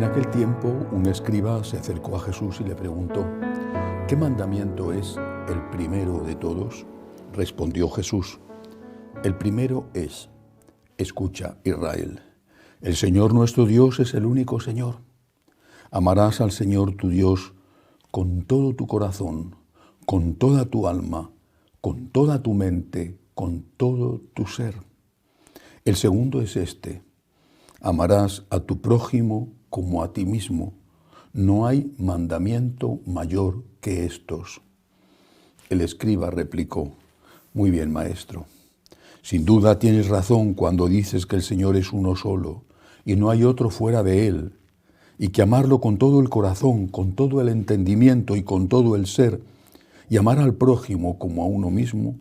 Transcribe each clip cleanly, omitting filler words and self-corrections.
En aquel tiempo, un escriba se acercó a Jesús y le preguntó: ¿qué mandamiento es el primero de todos? Respondió Jesús: el primero es: escucha, Israel, el Señor nuestro Dios es el único Señor. Amarás al Señor tu Dios con todo tu corazón, con toda tu alma, con toda tu mente, con todo tu ser. El segundo es este: amarás a tu prójimo como a ti mismo. No hay mandamiento mayor que estos. El escriba replicó: muy bien, maestro. Sin duda tienes razón cuando dices que el Señor es uno solo y no hay otro fuera de Él, y que amarlo con todo el corazón, con todo el entendimiento y con todo el ser, y amar al prójimo como a uno mismo,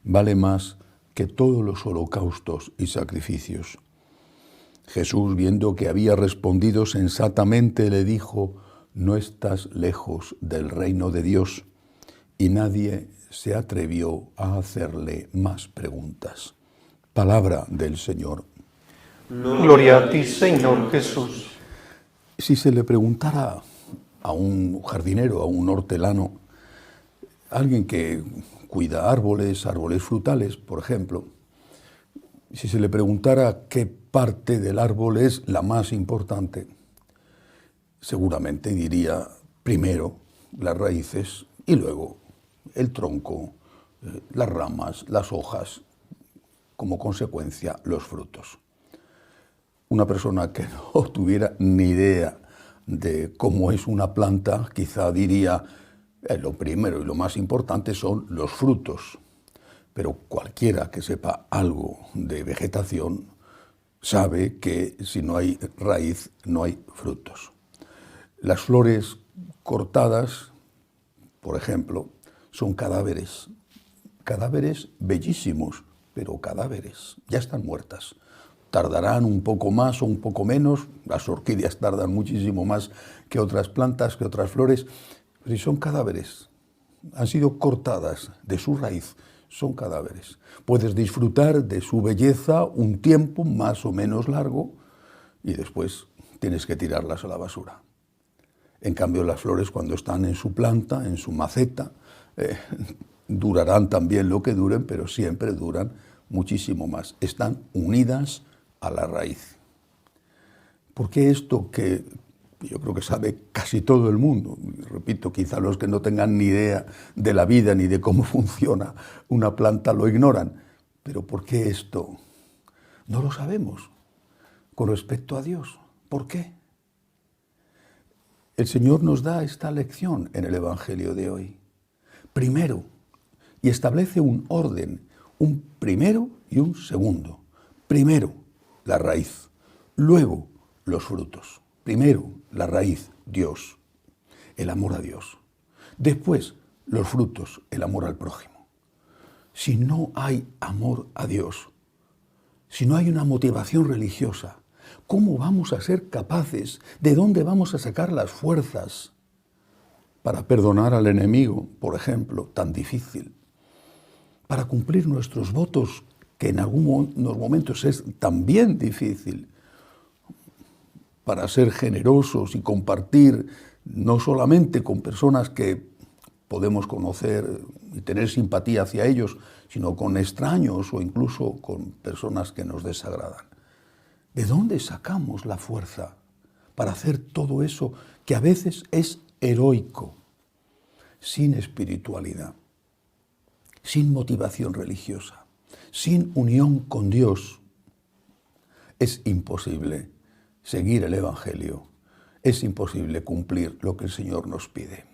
vale más que todos los holocaustos y sacrificios. Jesús, viendo que había respondido sensatamente, le dijo: no estás lejos del reino de Dios. Y nadie se atrevió a hacerle más preguntas. Palabra del Señor. Gloria a ti, Señor Jesús. Si se le preguntara a un jardinero, a un hortelano, alguien que cuida árboles frutales, por ejemplo, si se le preguntara qué parte del árbol es la más importante, seguramente diría primero las raíces y luego el tronco, las ramas, las hojas, como consecuencia los frutos. Una persona que no tuviera ni idea de cómo es una planta, quizá diría lo primero y lo más importante son los frutos. Pero cualquiera que sepa algo de vegetación sabe que si no hay raíz no hay frutos. Las flores cortadas, por ejemplo, son cadáveres bellísimos, pero cadáveres, ya están muertas. Tardarán un poco más o un poco menos, las orquídeas tardan muchísimo más que otras plantas, que otras flores, pero si son cadáveres, han sido cortadas de su raíz, son cadáveres. Puedes disfrutar de su belleza un tiempo más o menos largo y después tienes que tirarlas a la basura. En cambio, las flores, cuando están en su planta, en su maceta, durarán también lo que duren, pero siempre duran muchísimo más. Están unidas a la raíz. ¿Por qué esto que yo creo que sabe casi todo el mundo? Repito, quizá los que no tengan ni idea de la vida ni de cómo funciona una planta lo ignoran. Pero ¿por qué esto? No lo sabemos con respecto a Dios. ¿Por qué? El Señor nos da esta lección en el Evangelio de hoy. Primero, y establece un orden, un primero y un segundo. Primero, la raíz. Luego, los frutos. Primero, la raíz, Dios, el amor a Dios. Después, los frutos, el amor al prójimo. Si no hay amor a Dios, si no hay una motivación religiosa, ¿cómo vamos a ser capaces? ¿De dónde vamos a sacar las fuerzas para perdonar al enemigo, por ejemplo, tan difícil? Para cumplir nuestros votos, que en algunos momentos es también difícil. Para ser generosos y compartir no solamente con personas que podemos conocer y tener simpatía hacia ellos, sino con extraños o incluso con personas que nos desagradan. ¿De dónde sacamos la fuerza para hacer todo eso que a veces es heroico, sin espiritualidad, sin motivación religiosa, sin unión con Dios? Es imposible seguir el Evangelio, es imposible cumplir lo que el Señor nos pide.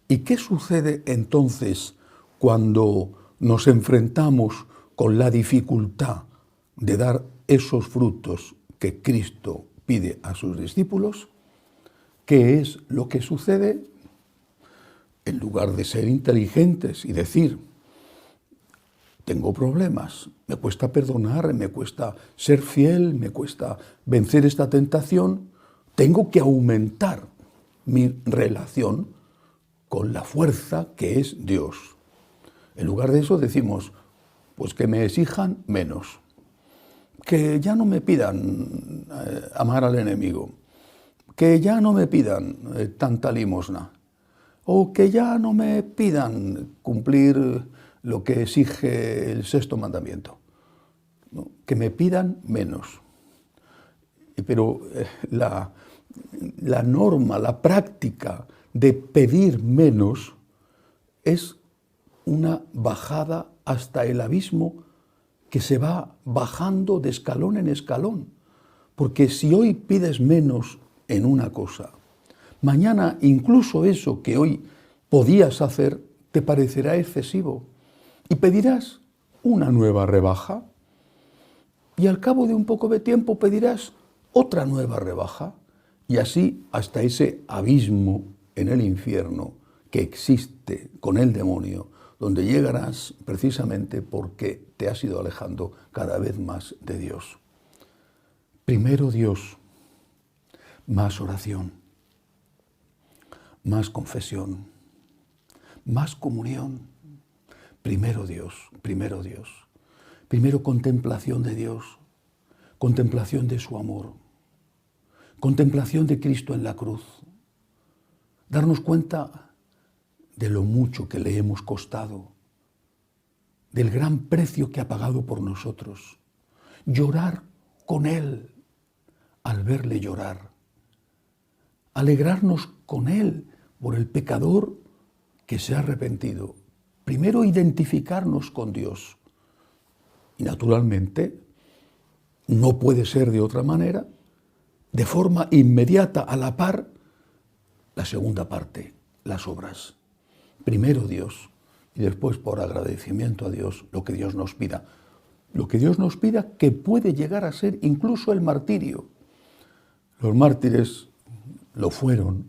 ¿Y qué sucede entonces cuando nos enfrentamos con la dificultad de dar esos frutos que Cristo pide a sus discípulos? ¿Qué es lo que sucede? En lugar de ser inteligentes y decir: tengo problemas, me cuesta perdonar, me cuesta ser fiel, me cuesta vencer esta tentación, tengo que aumentar mi relación con la fuerza que es Dios. En lugar de eso decimos: pues que me exijan menos, que ya no me pidan amar al enemigo, que ya no me pidan tanta limosna, o que ya no me pidan cumplir lo que exige el sexto mandamiento, ¿no? Que me pidan menos. Pero la norma, la práctica de pedir menos es una bajada hasta el abismo que se va bajando de escalón en escalón. Porque si hoy pides menos en una cosa, mañana incluso eso que hoy podías hacer te parecerá excesivo y pedirás una nueva rebaja y al cabo de un poco de tiempo pedirás otra nueva rebaja y así hasta ese abismo en el infierno que existe con el demonio, donde llegarás precisamente porque te has ido alejando cada vez más de Dios. Primero Dios, más oración, más confesión, más comunión. Primero Dios, primero Dios. Primero contemplación de Dios, contemplación de su amor, contemplación de Cristo en la cruz. Darnos cuenta de lo mucho que le hemos costado, del gran precio que ha pagado por nosotros. Llorar con Él al verle llorar. Alegrarnos con Él por el pecador que se ha arrepentido. Primero identificarnos con Dios. Y naturalmente, no puede ser de otra manera, de forma inmediata, a la par, la segunda parte, las obras. Primero Dios y después por agradecimiento a Dios lo que Dios nos pida. Lo que Dios nos pida que puede llegar a ser incluso el martirio. Los mártires lo fueron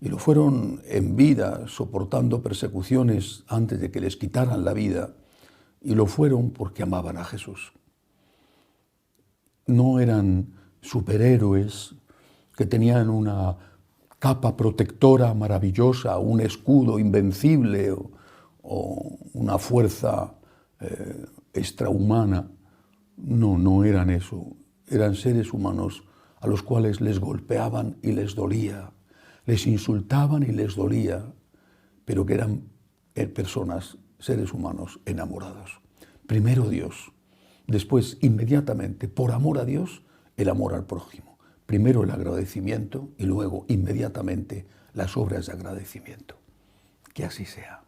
y lo fueron en vida, soportando persecuciones antes de que les quitaran la vida y lo fueron porque amaban a Jesús. No eran superhéroes que tenían una capa protectora maravillosa, un escudo invencible o una fuerza extrahumana. No eran eso. Eran seres humanos a los cuales les golpeaban y les dolía, les insultaban y les dolía, pero que eran personas, seres humanos enamorados. Primero Dios, después inmediatamente, por amor a Dios, el amor al prójimo. Primero el agradecimiento y luego inmediatamente las obras de agradecimiento. Que así sea.